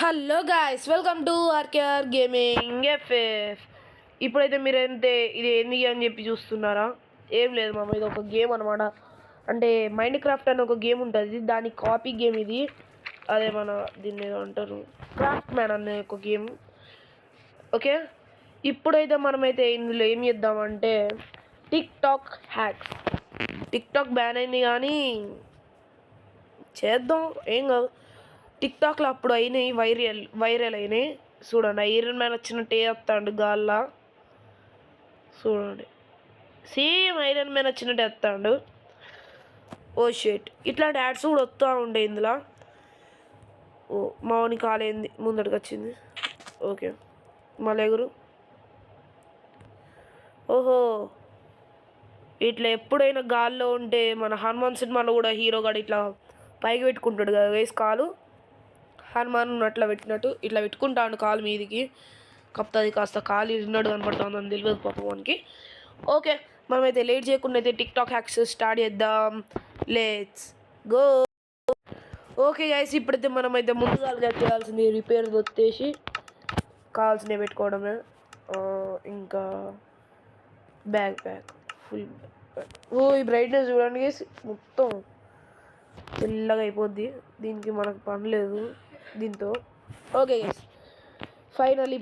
Hello guys, welcome to RKR gaming FF. ఇప్పుడైతే మీరు ఇది ఏంది అని చెప్పి చూస్తున్నారా? ఏం లేదు మామ, ఇది ఒక గేమ్ అనమాట. అంటే మైండ్ క్రాఫ్ట్ అని ఒక గేమ్ ఉంటుంది, దాని కాపీ గేమ్ ఇది. అదే దీన్ని అంటారు క్రాఫ్ట్ మ్యాన్ అనే ఒక గేమ్. ఓకే, ఇప్పుడైతే మనమైతే ఇందులో ఏం చేద్దామంటే tick talk hacks. Tick talk ban అయింది కానీ చేద్దాం, ఏం కాదు. టిక్ టాక్లో అప్పుడు అయినాయి, వైరల్ అయినాయి. చూడండి, ఐరన్ మ్యాన్ వచ్చినట్టే వస్తాడు గాల్లా. చూడండి, సేమ్ ఐరన్ మ్యాన్ వచ్చినట్టే వస్తాడు. ఓ షేట్, ఇట్లాంటి యాడ్స్ కూడా వస్తూ ఉండే ఇందులో. ఓ మౌని కాలేంది, ముందటికి వచ్చింది. ఓకే, మళ్ళీ ఎగురు. ఓహో, ఇట్లా ఎప్పుడైనా గాల్లో ఉంటే మన హనుమాన్ సినిమాలో కూడా హీరో గాడు ఇట్లా పైకి పెట్టుకుంటాడు కదా వేసి కాలు. హనుమాన్ అట్లా పెట్టినట్టు ఇట్లా పెట్టుకుంటాడు కాలు మీదికి. కాకపోతే అది కాస్త కాలు ఇరినాడు కనపడుతుందని తెలియదు పాపం మనకి. ఓకే, మనమైతే లేట్ చేయకుండా అయితే టిక్ టాక్ హ్యాక్స్ స్టార్ట్ చేద్దాం. Let's go. ఓకే గైస్, ఇప్పుడైతే మనమైతే ముందుగా చేయాల్సింది రిపేర్ వచ్చేసి కావాల్సినవి పెట్టుకోవడమే. ఇంకా బ్యాగ్ ఫుల్. ఓ ఈ బ్రైట్నెస్ చూడండి గైస్, మొత్తం తెల్లగా అయిపోద్ది. దీనికి మనకు పని లేదు దీంతో. ఓకే గైస్, ఫైనల్లీ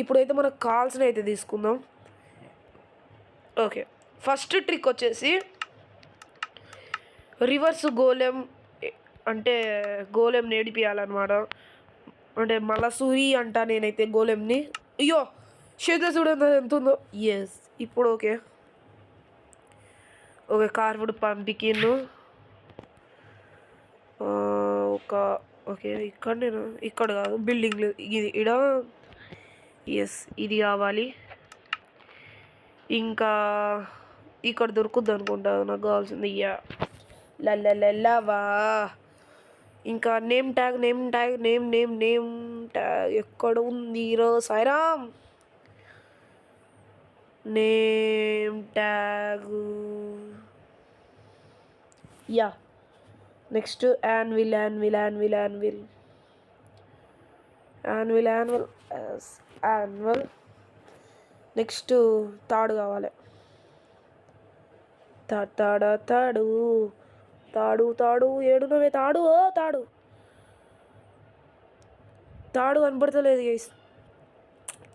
ఇప్పుడైతే మనకు కావాల్సిన అయితే తీసుకుందాం. ఓకే, ఫస్ట్ ట్రిక్ వచ్చేసి రివర్స్ గోలెం. అంటే గోలెం నేడిపియాలన్నమాట. అంటే మలసూరి అంటా నేనైతే గోలెంని. అయ్యో చేతిలో చూడండి ఎంత ఉందో. ఎస్, ఇప్పుడు ఓకే. Carved pumpkin okay. ఇక్కడ కాదు, బిల్డింగ్ ఇది ఇడ. ఎస్, ఇది కావాలి. ఇంకా ఇక్కడ దొరుకుద్ది అనుకుంటా నాకు కావాల్సింది. లవా. ఇంకా నేమ్ ట్యాగ్ ఎక్కడ ఉంది రో Sairam? Name tag. Next anvil. Next తాడు కావాలి. తాడు ఏడునవే తాడు. తాడు కనపడతలేదు గైస్.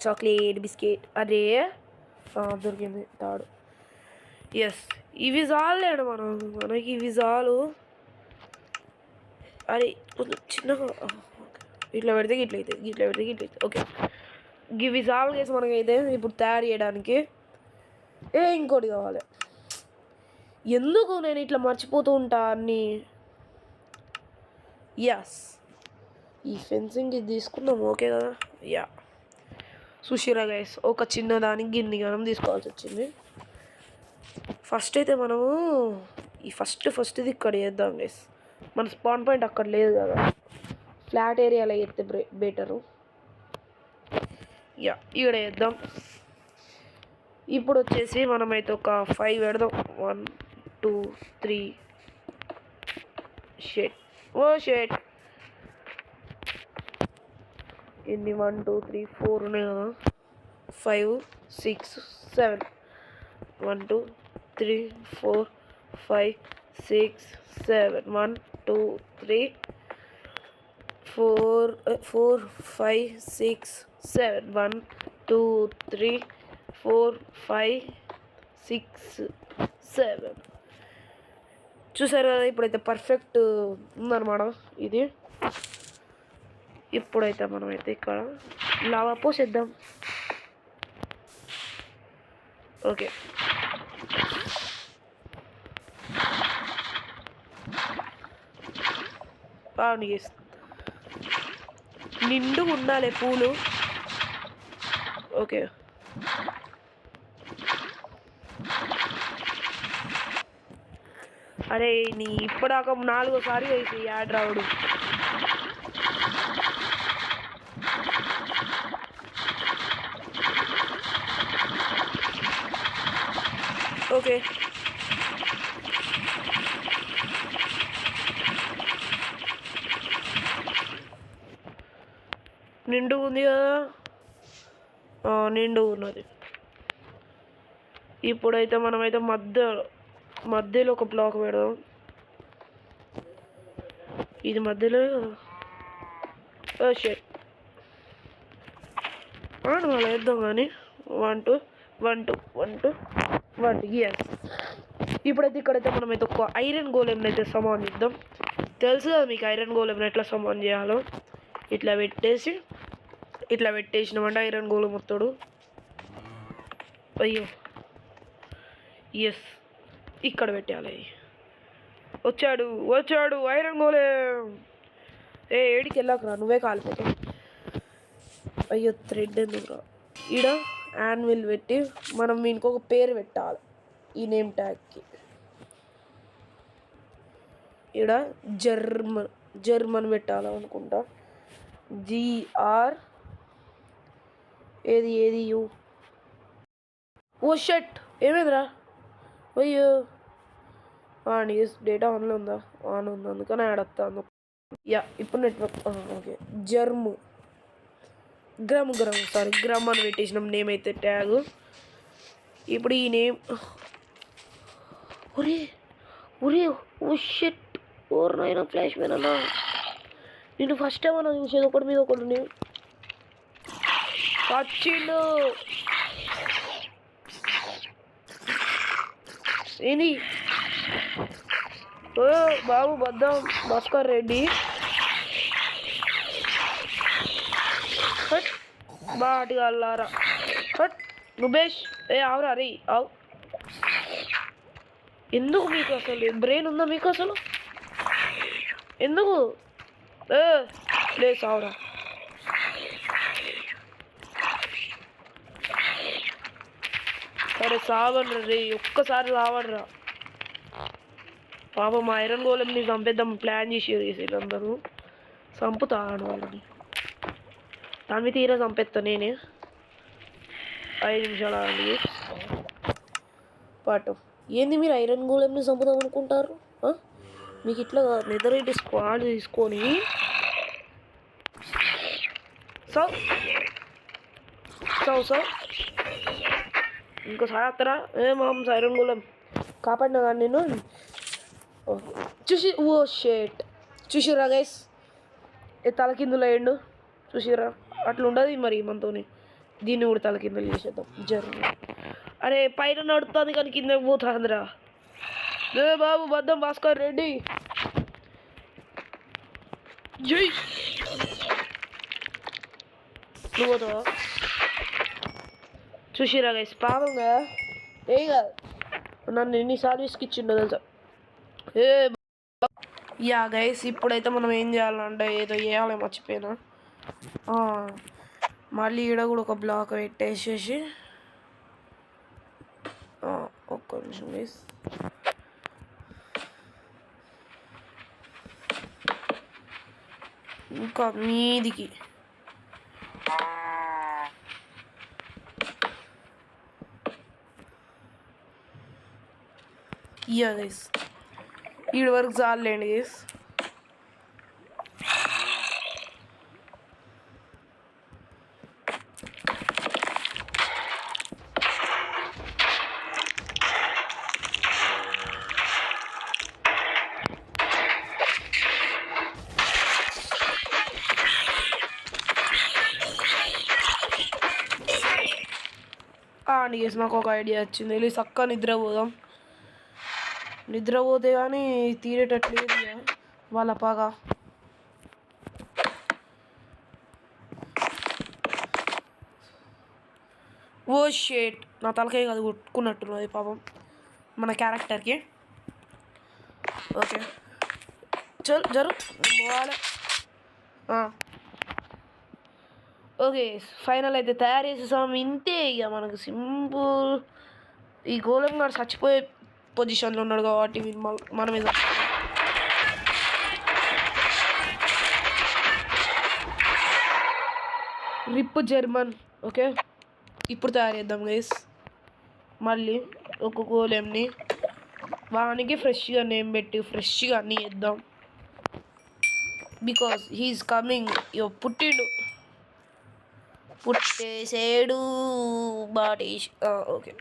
Chocolate biscuit. అరే దొరికింది తాడు. ఎస్, ఇవి చాలేడు మనకి ఇవి చాలు. అరే కొంచెం చిన్నగా ఇట్లా పెడితే ఇట్లా అవుతుంది. ఓకే, ఇవి చాలు చేసి మనకైతే ఇప్పుడు తయారు చేయడానికి. ఇంకోటి కావాలి. ఎందుకు నేను ఇట్లా మర్చిపోతూ ఉంటా అన్నీ. ఈ ఫెన్సింగ్ ఇది తీసుకుందాం. ఓకే కదా. సుషిరా గైస్, ఒక చిన్నదానికి గిన్ని గనం తీసుకోవాల్సి వచ్చింది. ఫస్ట్ అయితే మనము ఈ ఫస్ట్ది ఇక్కడ చేద్దాం గైస్. మన స్పాన్ పాయింట్ అక్కడ లేదు కదా, ఫ్లాట్ ఏరియాలో చేస్తే బెటరు. ఇక్కడ చేద్దాం. ఇప్పుడు వచ్చేసి మనమైతే ఒక 5 పెడదాం. 1 2 3 షేట్. ఎన్ని 1 2 3 4 ఉన్నాయి కదా. 5 6 7. 1 2 3 4 5 6 7. 1 2 3 4 5 6 7. 1 2 3 4 5 6 7. చూసారు కదా, ఇప్పుడైతే పర్ఫెక్ట్ ఉందన్నమాట ఇది. ఇప్పుడైతే మనమైతే ఇక్కడ లావా పోసేద్దాం. ఓకే, నిండు ఉండాలి పూలు. ఓకే, అరే నీ ఇప్పటిదాకా 4సారి వేసి యాడ్ రావుడు. ఓకే, నిండు ఉంది కదా, నిండు ఉన్నది. ఇప్పుడైతే మనమైతే మధ్యలో ఒక బ్లాక్ పెడదాం. ఇది మధ్యలో షేట్ అలా వేద్దాం కానీ 1 2 1 2 1 2 1 ఎస్. ఇప్పుడైతే ఇక్కడైతే మనమైతే ఒక ఐరన్ గోలెంని అయితే సమాన్ చేద్దాం. తెలుసు కదా మీకు ఐరన్ గోలెంని ఎట్లా సమాన్ చేయాలో. ఇట్లా పెట్టేసినామంటే ఐరన్ గోలెం వస్తాడు. అయ్యో ఎస్, ఇక్కడ పెట్టాలి. వచ్చాడు ఐరన్ గోలెం. ఏడికి వెళ్ళాకరా, నువ్వే కాలిపోతావు. అయ్యో థ్రెడ్ ఎందుకురా. ఈడ యాన్విల్ పెట్టి మనం ఇంకొక పేరు పెట్టాలి ఈ నేమ్ ట్యాగ్కి. ఈడ జర్మన్ పెట్టాలనుకుంటా. GR ఏది యూ. ఓ షట్, ఏమైందిరా? అయ్యో డేటా ఆన్లో ఉందా? ఆన్ ఉంది, అందుకని యాడ్ వస్తాను. ఇప్పుడు నెట్వర్క్ ఓకే. గ్రమ్ అని పెట్టేసినాం నేమ్ అయితే ట్యాగ్. ఇప్పుడు ఈ నేమ్ ఒరే ఓ షట్, ఓర్నైనా ఫ్లాష్ మ్యాన్ అన్నా. నేను ఫస్ట్ టైం అన్నా చూసేది ఒకటి మీద ఒకటి వచ్చిండు. ఏంది? ఓ బాబు బద్దం భాస్కర్ రెడ్డి బాటిగా అల్లారా. నుబేష్ ఆవురా రే ఆవు. ఎందుకు మీకు అసలు బ్రెయిన్ ఉందా మీకు అసలు? ఎందుకు లేదు సావురా. సరే సావండ్రా రే, ఒక్కసారి సావండ్రా. పాపం మా ఐరన్ గోలెంని చంపేద్దాం ప్లాన్ చేసి అందరూ చంపుతాను వాళ్ళని. దాని తీరా చంపేస్తా నేనే. 5 నిమిషాలు ఆగండి. పాటు ఏంది మీరు ఐరన్ గోలెంని చంపుదాం అనుకుంటారు? మీకు ఇట్లా నెదరైట్ స్క్వాడ్ తీసుకొని ఇంకోసారి వస్తారా? మామ్స్ ఐరన్ గోలెం కాపాడినా కానీ నేను ఓ షేట్ చూసిరా గైస్, తలకిందులో వేయండు చూసిరా. అట్లా ఉండదు మరి మనతోని. దీన్ని కూడా తలకిందులు చేసేద్దాం జర్నీ. అరే పైన నడుతుంది కానీ కింద పోతుందిరా. బాబు బద్దం భాస్కర్ రెడ్డి జై. నువ్వు పోతావా? చూసిరా గైస్, పాపంగా ఏం కాదు, నన్ను ఎన్నిసార్లు ఇసుకిచ్చిండో తెలుసా. గైస్ ఇప్పుడైతే మనం ఏం చేయాలంటే ఏదో చేయాలి మర్చిపోయినా. మళ్ళీ ఈడ కూడా ఒక బ్లాక్ పెట్టేసేసి ఒక్క నిమిషం గైస్. ఇంకా మీదికి గైస్ ఈడ వరకు చాలండి గైస్. నాకు ఒక ఐడియా వచ్చింది. వెళ్ళి చక్కగా నిద్రపోదాం. నిద్రపోతే కానీ తీరేటట్లేదు వాళ్ళ పగ. ఓ షేట్, నా తలకాయ కాదు కొట్టుకున్నట్టున్నది పాపం మన క్యారెక్టర్కి. ఓకే జరు పోవాలి. ఓకే ఫైనల్ అయితే తయారు చేసేసాం. ఇంతే ఇక మనకు సింపుల్. ఈ గోళం గారు చచ్చిపోయే పొజిషన్లో ఉన్నాడు కాబట్టి మన మీద రిప్ జర్మన్. ఓకే ఇప్పుడు తయారు చేద్దాం గైస్. మళ్ళీ ఒక గోళంని వానికి ఫ్రెష్గా నేమ్ పెట్టి ఫ్రెష్గా అన్నీ చేద్దాం. Because he is coming. పుట్టిండు పుట్టేసేడు బాటేసి ఓకే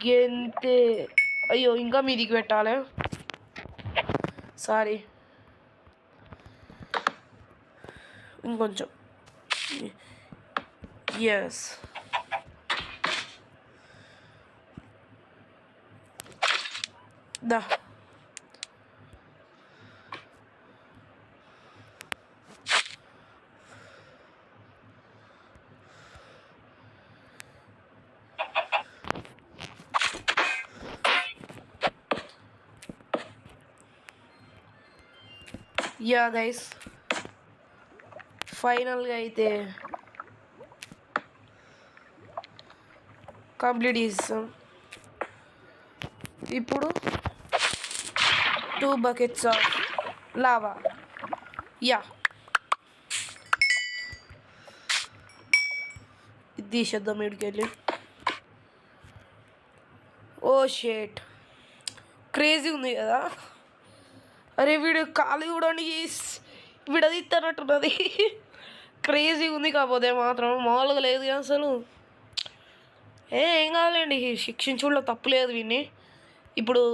గెంతే. అయ్యో ఇంకా మీదికి పెట్టాలి, సారీ. ఇంకొంచెం ఎస్. దా యా గైస్, ఫైనల్గా అయితే కంప్లీట్ చేస్తాం. ఇప్పుడు 2 buckets ఆఫ్ లావా. యా ఇది తీసేద్దాం ఇడికెళ్ళి. ఓ షేట్, క్రేజీ ఉంది కదా. అరే వీడు కాలు చూడండి, విడదీస్తున్నట్టున్నది. క్రేజీ ఉంది, కాకపోతే మాత్రం మామూలుగా లేదు అసలు. ఏం కావాలండి, శిక్షించులో తప్పు లేదు వీడిని. ఇప్పుడు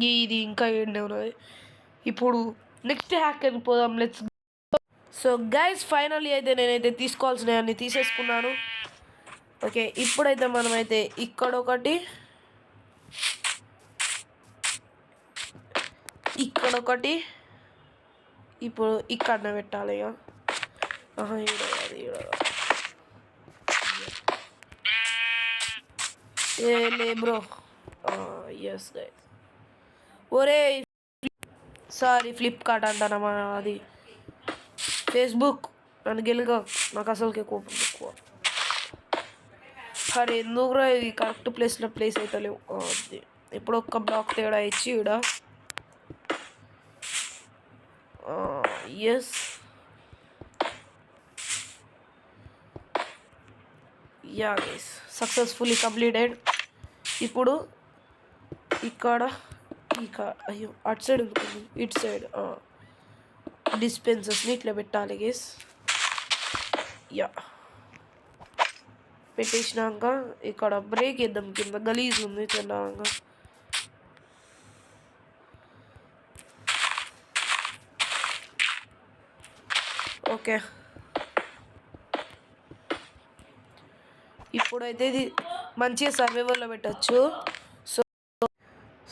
ఇది ఇంకా ఏంటి ఉన్నది. ఇప్పుడు నెక్స్ట్ హ్యాక్ వెళ్ళిపోదాం, లెట్స్. సో గైస్ ఫైనల్లీ అయితే నేనైతే తీసుకోవాల్సినవి అన్నీ తీసేసుకున్నాను. ఓకే, ఇప్పుడైతే మనమైతే ఇక్కడొకటి, ఇక్కడొకటి, ఇప్పుడు ఇక్కడనే పెట్టాలి ఇక. లే బ్రో. Yes guys. ఒరే సారీ, ఫ్లిప్కార్ట్ అంటానమ్మా, అది ఫేస్బుక్. నన్ను గెలుగా, నాకు అసలుకే కోపం ఎక్కువ. అరే ఎందుకురా ఇది కరెక్ట్ ప్లేస్లో ప్లేస్ అయితే లేవు. అది ఎప్పుడు ఒక్క బ్లాక్ తేడా ఇచ్చి ఈడ. Yes, yeah guys, successfully completed. ఇప్పుడు ఇక్కడ అయ్యో అటు సైడ్ ఉంటుంది, ఇటు సైడ్ డిస్పెన్సర్స్ని ఇట్లా పెట్టాలి గైస్. యా పెట్టేసినాక ఇక్కడ బ్రేక్ వేద్దాం, కింద గలీజ్ ఉంది తెల్లగా. ఓకే, ఇప్పుడైతే ఇది మంచిగా సర్వైవల్లో పెట్టచ్చు.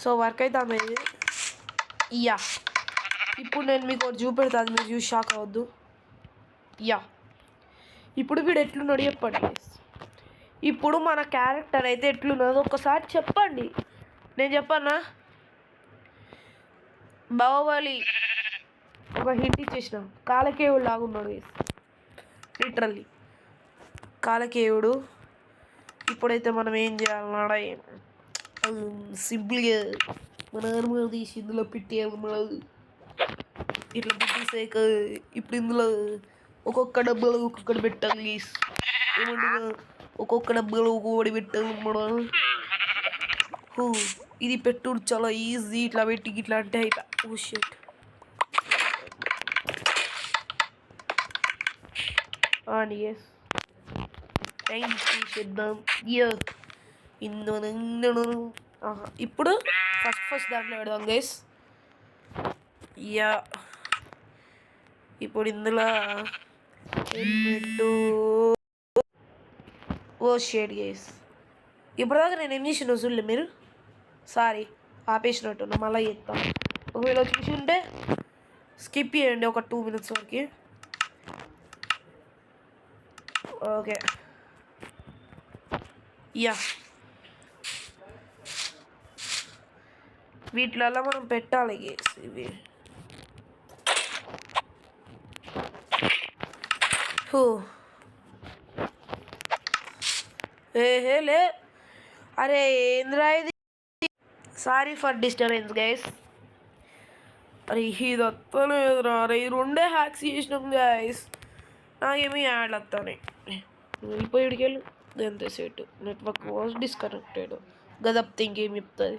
సో వర్క్ అయితే అమ్మేది. యా ఇప్పుడు నేను మీకు ఒకటి చూపెడతాను, మీరు చూసి షాక్ అవ్వద్దు. యా ఇప్పుడు వీడు ఎట్లున్నాడు చెప్పండి. ఇప్పుడు మన క్యారెక్టర్ అయితే ఎట్లున్నదో ఒకసారి చెప్పండి. నేను చెప్పన్నా, బాహుబలి ఒక హింట్ ఇచ్చేసిన, కాలకేయుడు లాగున్నాడు లిటరల్లీ కాలకేయుడు. ఇప్పుడైతే మనం ఏం చేయాలన్నాడా, సింపుల్గా మన ఆర్మర్ తీసి ఇందులో పెట్టేయాలన్నాడు. ఇట్లా పెట్టేసాక ఇప్పుడు ఇందులో ఒక్కొక్క డబ్బాలో ఒక్కొక్కటి పెట్టాలి. ఏమంటున్నా, ఒక్కొక్క డబ్బాలో ఒక్కొక్కటి పెట్టాలి మనం. ఇది పెట్టుడు చాలా ఈజీ, ఇట్లా పెట్టి ఇట్లా అంటే ఇట్లా. Oh shit, yes thank you చేద్దాం. ఇప్పుడు ఫస్ట్ దాంట్లో పెడదాం గైస్. యా ఇప్పుడు ఇందులో పెట్టు. ఓ షేడ్ గైస్, ఇప్పటిదాకా నేను ఏం చేసిన చూడలే మీరు, సారీ ఆపేసినట్టున్నా, మళ్ళీ చెప్తాను. ఒకవేళ చూసి ఉంటే స్కిప్ చేయండి ఒక 2 minutes వరకు. ఓకే, యా వీటిలలో మనం పెట్టాలి ఇవి. లే అరే ఏంద్రా ఇది, సారీ ఫర్ డిస్టర్బెన్స్ గైస్. అరే ఇది వస్తలేదురా, అరే ఈ 2 హ్యాక్స్ చేసినాం గైస్, నాకేమీ యాడ్లు వస్తాయి. వెళ్ళిపోయి వెళ్ళు ఎంత సెట్, నెట్వర్క్ వాజ్ డిస్కనెక్టెడ్ గదప్ ఇంకేం చెప్తుంది.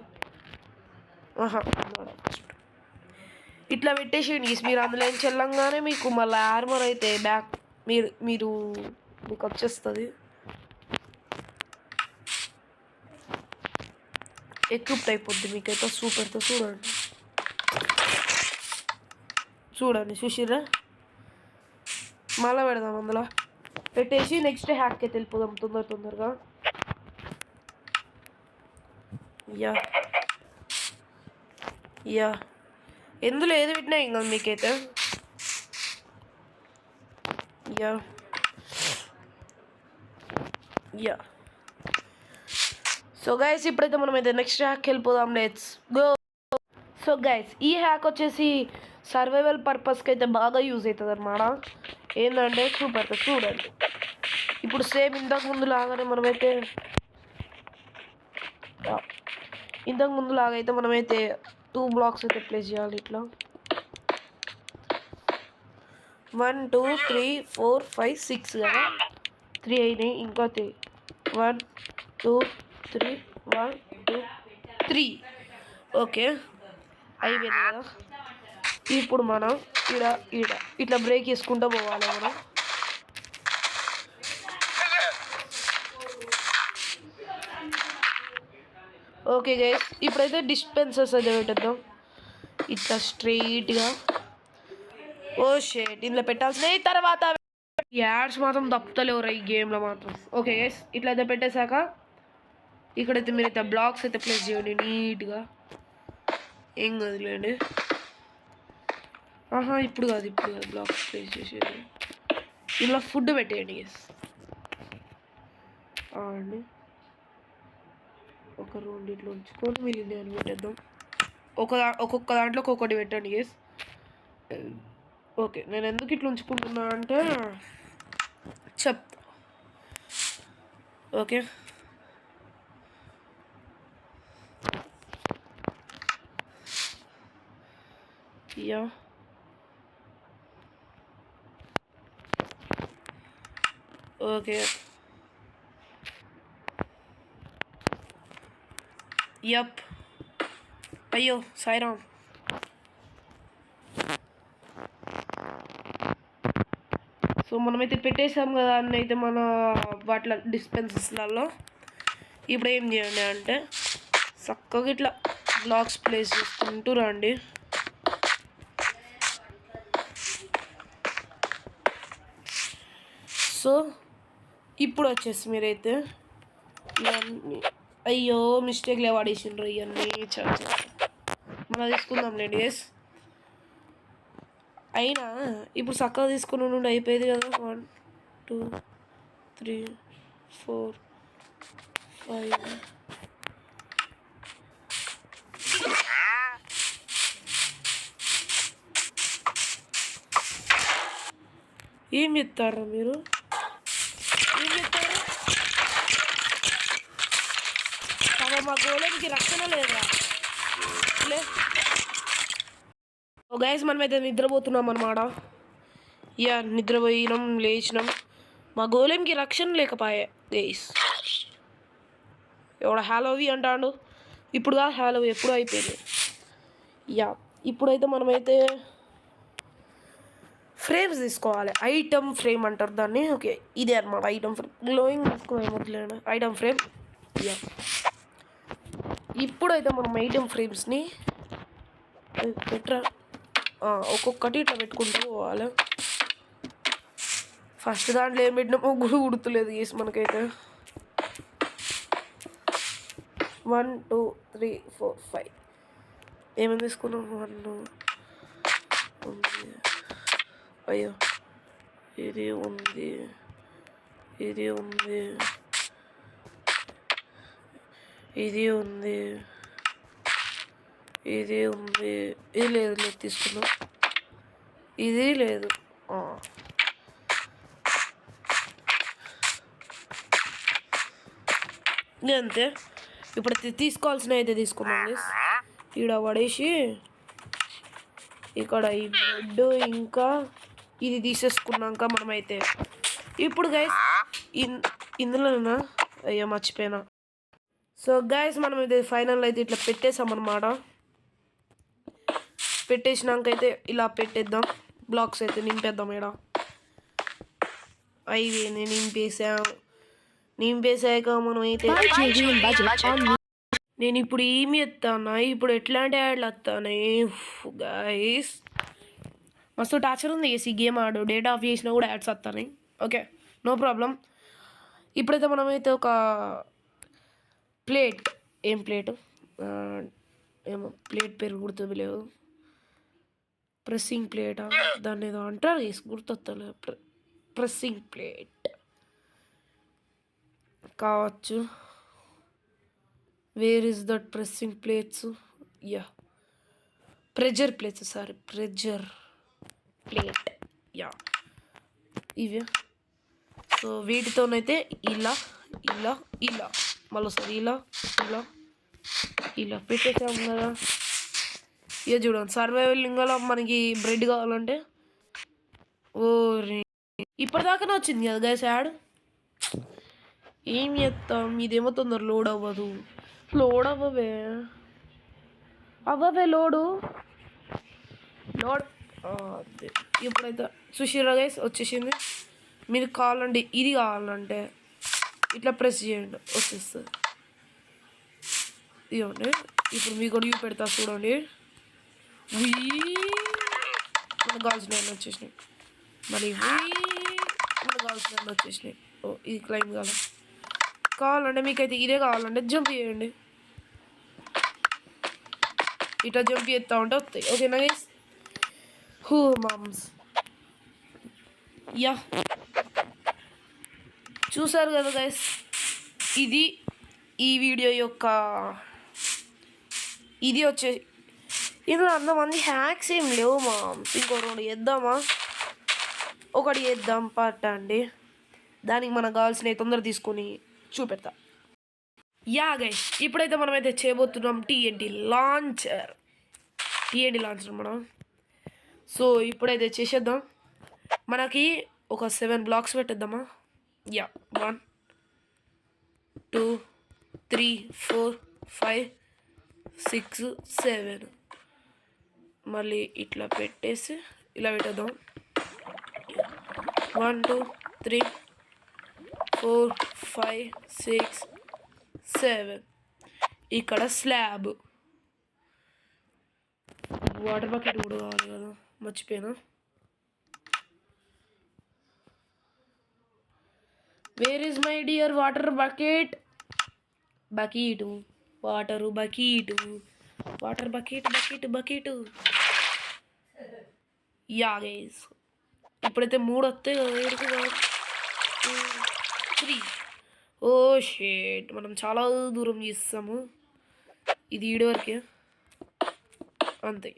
ఇట్లా పెట్టేసేయండి మీరు అందులో ఏం చెల్లంగానే మీకు మళ్ళీ ఆర్మర్ అయితే బ్యాక్ మీరు మీకు వచ్చేస్తుంది. ఎక్విప్ట్ అయిపోద్ది మీకైతే సూపర్తో. చూడండి చూసిర్రా. మళ్ళీ పెడదాం అందులో పెట్టేసి నెక్స్ట్ హ్యాక్కి అయితే వెళ్ళిపోదాం తొందరగా. యా ఎందులో ఏది పెట్టినా ఇంకా మీకైతే. యా సో గైస్ ఇప్పుడైతే మనం అయితే నెక్స్ట్ హ్యాక్కి వెళ్ళిపోదాం. Let's go. సో గైస్ ఈ హ్యాక్ వచ్చేసి సర్వైవల్ పర్పస్కి అయితే బాగా యూజ్ అవుతుంది అన్నమాట. ఏంటంటే చూడండి. ఇప్పుడు సేమ్ ఇంతకు ముందు లాగానే మనమైతే 2 బ్లాక్స్ అయితే ప్లేస్ చేయాలి. ఇట్లా 1 2 3 4 5 6 కదా, 3 అయినాయి. ఇంకా 3 1 2 3 1 2 3 ఓకే అయిపోయింది కదా. ఇప్పుడు మనం ఇట్లా బ్రేక్ చేసుకుంటూ పోవాలి మనం. ఓకే గైస్ ఇప్పుడైతే డిస్పెన్సర్స్ అయితే పెట్టేద్దాం ఇట్లా స్ట్రైట్గా. ఓ షేట్ ఇందులో పెట్టాల్సిన తర్వాత యాడ్స్ మాత్రం తప్పుతలేవురా ఈ గేమ్లో మాత్రం. ఓకే గైస్ ఇట్లా అయితే పెట్టేశాక ఇక్కడైతే మీరైతే బ్లాక్స్ అయితే ప్లేస్ చేయండి నీట్గా. ఏం కదలేండి. ఇప్పుడు కాదు బ్లాక్స్ ప్లేస్ చేసేది. ఇలా ఫుడ్ పెట్టేయండి గైస్. అండి ఒక 2 ఇట్లా ఉంచుకొని మీరు నేను పెట్టేద్దాం. ఒక్కొక్క దాంట్లో ఒక్కొక్కటి పెట్టండి గైస్. ఓకే నేను ఎందుకు ఇట్లా ఉంచుకుంటున్నా అంటే చెప్తా. Okay yeah okay yup. అయ్యో సాయిరామ్. సో మనమైతే పెట్టేసాం కదా అన్నీ అయితే మన వాటిలో డిస్పెన్సర్స్లలో. ఇప్పుడు ఏం చేయండి అంటే చక్కగా ఇట్లా బ్లాక్స్ ప్లేస్ చేసుకుంటూ రండి. సో ఇప్పుడు వచ్చేసి మీరైతే ఇవన్నీ అయ్యో మిస్టేక్లే వాడేసిండ్రు ఇవన్నీ మనం తీసుకుందాంలేండి. ఎస్ అయినా ఇప్పుడు చక్కగా తీసుకుని నుండి అయిపోయేది కదా. 1 2 3 4 5 ఏం చెప్తారా మీరు? ఏం చెప్తారు? మా గోళంకి రక్షణ లేదా? గైస్ మనమైతే నిద్రపోతున్నాం అన్నమాట. నిద్రపోయినాం లేచినాం. మా గోళంకి రక్షణ లేకపోయా గైస్. ఎవడ హ్యాలోవి అంటాడు. ఇప్పుడు కాదు హ్యాలోవి ఎప్పుడు అయిపోయింది. ఇప్పుడైతే మనమైతే ఫ్రేమ్స్ తీసుకోవాలి. ఐటమ్ ఫ్రేమ్ అంటారు దాన్ని. ఓకే ఇదే అనమాట ఐటమ్ ఫ్రేమ్. గ్లోయింగ్ తీసుకోలేము ఐటమ్ ఫ్రేమ్. ఇప్పుడైతే మనం ఐటమ్ ఫ్రేమ్స్ని ఒక్కొక్కటి ఇట్లా పెట్టుకుంటూ పోవాలి. ఫస్ట్ దాంట్లో ఏం పెట్టినామో గుర్తులేదు గేసి మనకైతే. 1 2 3 4 5 ఏమేమి తీసుకున్నాం? 1 ఉంది. అయ్యో ఇది ఉంది, ఇది ఉంది, ఇది ఉంది, ఇది ఉంది. ఇది లేదు తీసుకున్నాం. ఇది లేదు. అంతే. ఇప్పుడు తీసుకోవాల్సిన అయితే తీసుకున్నాం. ఈడ పడేసి ఇక్కడ ఈ బ్రెడ్ ఇంకా ఇది తీసేసుకున్నాక మనమైతే ఇప్పుడు గైస్ ఇందులోనా అయ్యో మర్చిపోయినా. సో గైస్ మనం ఇది ఫైనల్ అయితే ఇట్లా పెట్టేసామన్నమాట. పెట్టేసినాక అయితే ఇలా పెట్టేద్దాం. బ్లాక్స్ అయితే నింపేద్దాం. ఇక్కడ అయిపోయింది, నింపేసాక మనం అయితే నేను ఇప్పుడు ఏమి ఎత్తానా, ఇప్పుడు ఎట్లాంటి యాడ్లు వస్తాయి గైస్. మస్తు టార్చర్ ఉంది ఈ గేమ్ ఆడు. డేటా ఆఫ్ చేసినా కూడా యాడ్స్ వస్తాయి. Okay, no problem. ఇప్పుడైతే మనమైతే ఒక ప్లేట్, ఏం ప్లేట్ ఏమో ప్లేట్ పేరు గుర్తుంది లేదు. ప్రెస్సింగ్ ప్లేటా దాన్ని ఏదో అంటారు గుర్తొస్తలే. ప్రెస్సింగ్ ప్లేట్ కావచ్చు. Where is that pressing plates? Yeah, pressure plates, sorry pressure plate. Yeah, ఇవే. సో వీటితోనైతే ఇలా ఇలా ఇలా మళ్ళీ సార్ ఇలా ఇలా ఇలా పెట్టేసాము కదా. ఇక చూడండి, సర్వైవల్ లింగాలో మనకి బ్రెడ్ కావాలంటే ఓ ఇప్పటిదాకానే వచ్చింది కదా గైస్ యాడ్. ఏం చేస్తాం, ఇదేమో తొందర లోడ్ అవ్వదు. లోడ్ అవ్వవే లోడ్ అదే. ఇప్పుడైతే చూసిరా గైస్ వచ్చేసింది. మీరు కావాలండి, ఇది కావాలంటే ఇట్లా ప్రెస్ చేయండి, వచ్చేస్తుంది. ఇవ్వండి. ఇప్పుడు మీకు రివ్యూ పెడతా చూడండి. మనకు కావాల్సిన వచ్చేసినాయి. మళ్ళీ మనకు కావాల్సిన వచ్చేసినాయి. ఓ, ఇది క్లైమ్ కావాలంటే మీకైతే ఇదే కావాలంటే జంప్ చేయండి. ఇట్లా జంప్ చేస్తూ ఉంటే వస్తాయి. ఓకేనా గైస్? Who moms. యా, చూసారు కదా గైస్, ఇది ఈ వీడియో యొక్క ఇది వచ్చేసి. ఇందులో అంతమంది హ్యాక్స్ ఏం లేవు మామ్స్. ఇంకో రెండు చేద్దామా? ఒకటి చేద్దాం పట్టండి. దానికి మనకు కావాల్సినవి తొందర తీసుకొని చూపెడతా. యా గైస్, ఇప్పుడైతే మనమైతే చేయబోతున్నాం టీఎన్టీ లాంచర్ మనం. సో ఇప్పుడైతే చేసేద్దాం. మనకి ఒక 7 బ్లాక్స్ పెట్టేద్దామా? యా, 1 2 3 4 5 6 7. మళ్ళీ ఇట్లా పెట్టేసి ఇలా పెట్టేద్దాం. 1 2 3 4 5 6 7. ఇక్కడ స్లాబ్, వాటర్ బకెట్ కూడా కావాలి కదా, మర్చిపోయినా. Where is my dear water bucket? Water bucket. Yeah guys, ఇప్పుడైతే 3 వస్తాయి కదా. 3. ఓ షేట్, మనం చాలా దూరం చేస్తాము. ఇది ఈడ వరకే అంతే.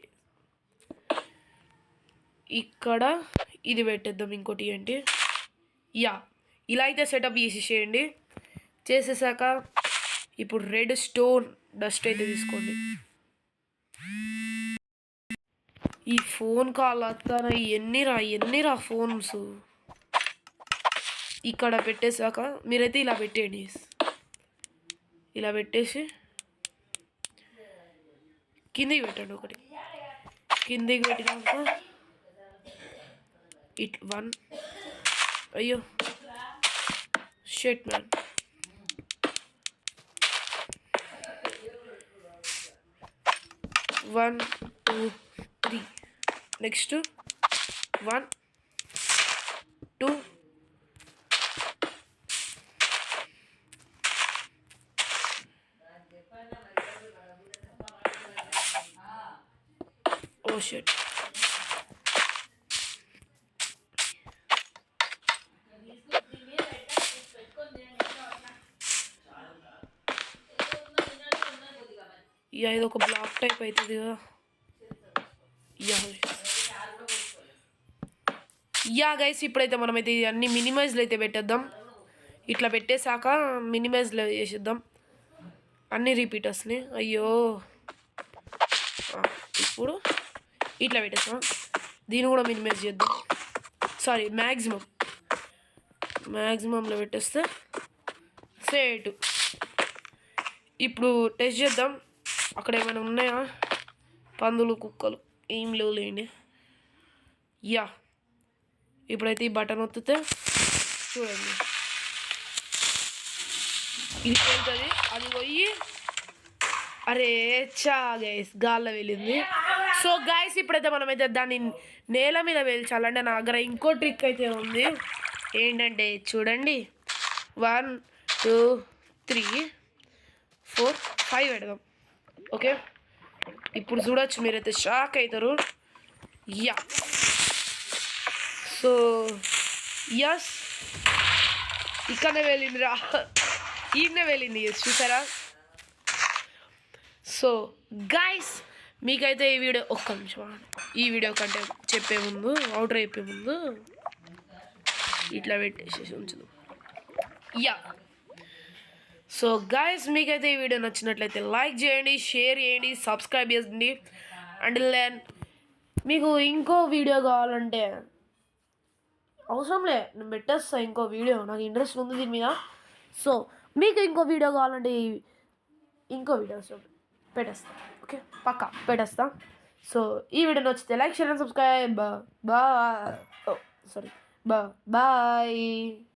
ఇక్కడ ఇది పెట్టేద్దాం. ఇంకోటి ఏంటి? యా, ఇలా అయితే సెటప్ చేసేసేయండి. చేసేసాక ఇప్పుడు రెడ్ స్టోన్ డస్ట్ అయితే తీసుకోండి. ఈ ఫోన్ కాల్ వస్తానా? ఎన్నిరా ఫోన్స్. ఇక్కడ పెట్టేశాక మీరైతే ఇలా పెట్టేయండి. ఇలా పెట్టేసి కిందికి పెట్టండి. ఒకటి కిందికి పెట్టినాక ఇట్ 1. అయ్యో shit man. One, 2, 3. Next 1 2 oh shit. Yeah, ఇది ఒక బ్లాక్ టైప్ అవుతుంది కదా. యా గైస్, ఇప్పుడైతే మనమైతే అన్ని మినిమైజ్లు అయితే పెట్టేద్దాం. ఇట్లా పెట్టేశాక మినిమైజ్లో చేసేద్దాం అన్ని రిపీటర్స్ని. అయ్యో, ఇప్పుడు ఇట్లా పెట్టేస్తాం. దీన్ని కూడా మినిమైజ్ చేద్దాం. సారీ, మ్యాక్సిమంలో పెట్టేస్తే సేటు. ఇప్పుడు టెస్ట్ చేద్దాం అక్కడ ఏమైనా ఉన్నాయా. పందులు, కుక్కలు ఏం లేండి. యా ఇప్పుడైతే ఈ బటన్ ఒత్తితే చూడండి ఇది వెళ్తుంది, అది పోయి అరే గైస్ గాల్లో వెళ్ళింది. సో గైస్ ఇప్పుడైతే మనమైతే దాన్ని నేల మీద వేల్చాలంటే నా దగ్గర ఇంకో ట్రిక్ అయితే ఉంది. ఏంటంటే చూడండి 1 2 3 4 5 పెడదాం. ఓకే ఇప్పుడు చూడొచ్చు, మీరైతే షాక్ అవుతారు. యా సో యస్ ఇక్కడనే వెళ్ళిందిరా, ఈయనే వెళ్ళింది చూసారా. సో గైస్ మీకైతే ఈ వీడియో ఒక్క నిమిషం, ఈ వీడియో కంటే చెప్పే ముందు అవుటర్ అయిపోయే ముందు ఇట్లా పెట్టేసేసి ఉంచుదాం. యా సో గైస్ మీకైతే ఈ వీడియో నచ్చినట్లయితే లైక్ చేయండి, షేర్ చేయండి, సబ్స్క్రైబ్ చేయండి. అండ్ మీకు ఇంకో వీడియో కావాలంటే అవసరంలే నేను పెట్టేస్తా ఇంకో వీడియో, నాకు ఇంట్రెస్ట్ ఉంది దీని మీద. సో మీకు ఇంకో వీడియో కావాలంటే ఇంకో వీడియో పెట్టేస్తా. ఓకే పక్కా పెట్టేస్తా. సో ఈ వీడియో నచ్చితే like share and subscribe. Bye.